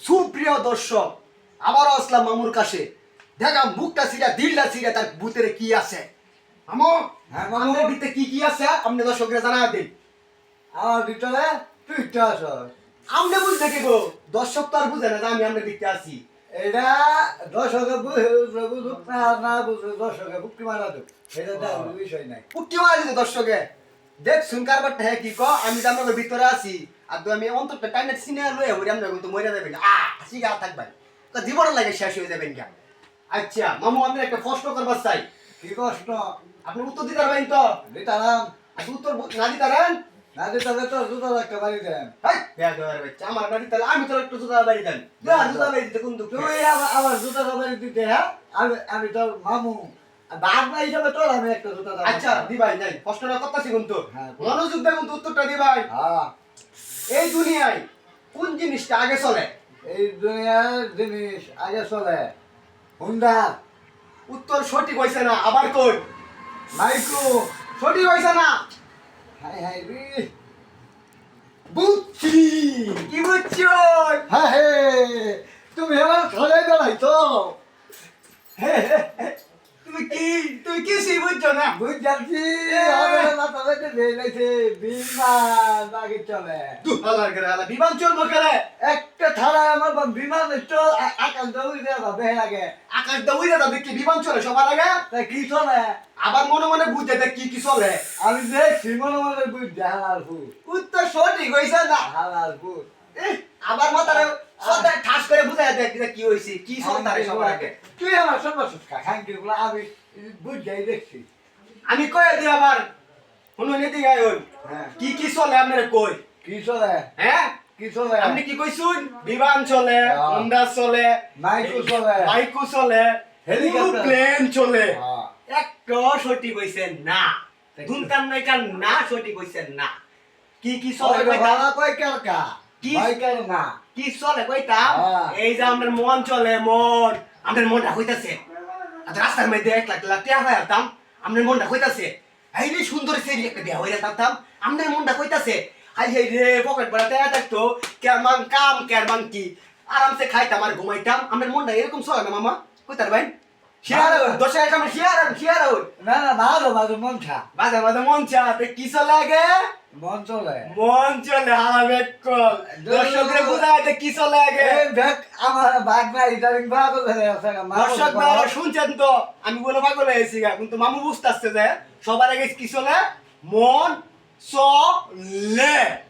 সুপ্রিয় দর্শক, আবারও আসলাম মামুর কাছে। দেখা মুখটা সিরা দিলটা সিরা তার ভিতরে কি আছে। মামু, হ্যাঁ মামু, আমাদের ভিতরে কি আছে আপনি দর্শকরা জানা দিন। আমার ভিতরে তুই আস। আমনে বুঝতে কি গো, দর্শক তো আর বুঝে না যে আমি আমনে দেখতে আসি। এটা দর্শকে বুঝুক না বুঝুক, দর্শকে বুকটি মারা দেব, এটা দেখ বিষয় নাই। পুট্টি মারা দিতে দর্শকে দেখ শুন কারবারটা হ্যাঁ কি ক, আমি তো আপনাদের ভিতরে আছি আর তো আমি অন্তরটা টাইনে সিনে লয়ে হই আমরা কিন্তু মরে যাবেন আসি গা থাকবেন তো জীবন লাগে শেষ হয়ে যাবেন গা। আচ্ছা মামু, আমি একটা প্রশ্ন করবার চাই, কি কষ্ট আপনি উত্তর দিতে পারবেন তো? দিতাম আপনি উত্তর না দিতে পারেন? না দিতে তো জুতো একটা বাড়ি দেন। হেই, বেয়াদবের বাচ্চা, আমার না দিতে পারলে আমি তো একটু জুতা বাড়ি দেন। জুতা বাড়ি দিতে কোন দুঃখ? তুই আমার জুতো বাড়ি দিতে, হ্যাঁ আমি তোর মামু বাঘ না হিসাবে তোর আমি একটা জুতো দেব। আচ্ছা দিবাই নাই, প্রশ্নটা করতেছি কিন্তু হ্যাঁ, মনোযোগ দিয়ে কিন্তু উত্তরটা দিবাই। হ্যাঁ, এই দুনিয়ায় কোন জিনিসটা আগে চলে? এই দুনিয়ার জিনিস আগে চলে হুন্ডা, উত্তর সঠিক হইছে না, আবার কই। মাইকু। সঠিক হইছে না। হাই হাই রে, বুঝছি, কি বুঝছো? হ্যাঁ হে, তুমি আমার খেলাই বেড়াই তো তুমি কিছুই বুঝছো না। বুঝ যাচ্ছি। আমার মাথা থেকে বেরিয়েছে বিমান বাকি চলে। হালার করে হালা বিমান চলবো করে। একটা থালায় আমার বিমান একটু আকাশ দৌড়ি দেওয়া বেহে লাগে। আকাশ দা উইরা যাবে কি বিমান চলে সবার আগে? তাই কি চলে? আবার মনে মনে বুঝতে দেখ কি কি চলে। আমি দেখছি মনে মনে বুঝ হালাল ফুল, উত্তর সঠিক হইছে না। হালাল ফুল। আবার মাথারে সদায় ঠাস করে বুঝাই দেখ যে কি হইছে, কি চলতারে সবার আগে। তুই আমার সর্বশেষ খাঙ্কি গুলো আমি বুঝ যাই দেখছি। আমি কয়ে দিই আবার শুনুন এদিকে আইন, হ্যাঁ, কি কি চলে আপনার কই। কি চলে? হ্যাঁ, কি চলে? আপনি কি কইছুন? বিমান চলে, হ্যাঁ। হোন্ডা চলে, মাইকু চলে, বাইকু চলে, হেলিকপ্টার। প্লেন চলে। হ্যাঁ। একটা সঠিক হইছে না। দুনতাম না এটা না সঠিক হইছে না। কি কি চলে ওই কইতাম? বাবা কই কেলকা? কি? বাইকের না। কি চলে কইতাম? হ্যাঁ। এই যে আমাদের মন চলে, মন। আমাদের মনটা কইতাছে আজ রাস্তার মধ্যে 1 লাখ টাকা হয় আতাম, আমাদের মনটা কইতাছে এই রে সুন্দর সেরি একটা দেয়া হইরা তাতাম, আমাদের মনটা কইতাছে হাই হাই রে পকেট ভরা টাকা থাকতো কেমন কাম কেমন কি আরামসে খাইতাম আর ঘুমাইতাম। আমাদের মনটা এরকম চলে না মামা, কইতার ভাই শেয়ার দশ টাকা আমরা শেয়ার না না, ভালো ভালো মন খা। বাজে বাজে মন চাতে কি চলে আগে? মন চলে। মন চলে হারাবে কল দর্শকরে বুঝাইতে কি চলে আগে? এই দেখ আমার বাঘ না ইদারিং পাগল হয়ে আছে। দর্শক ভাইরা শুনছেন তো, আমি বলে পাগল হয়েছি গা, কিন্তু মামু বুঝতে আসছে যে সবার আগে কি চলে? মন চলে।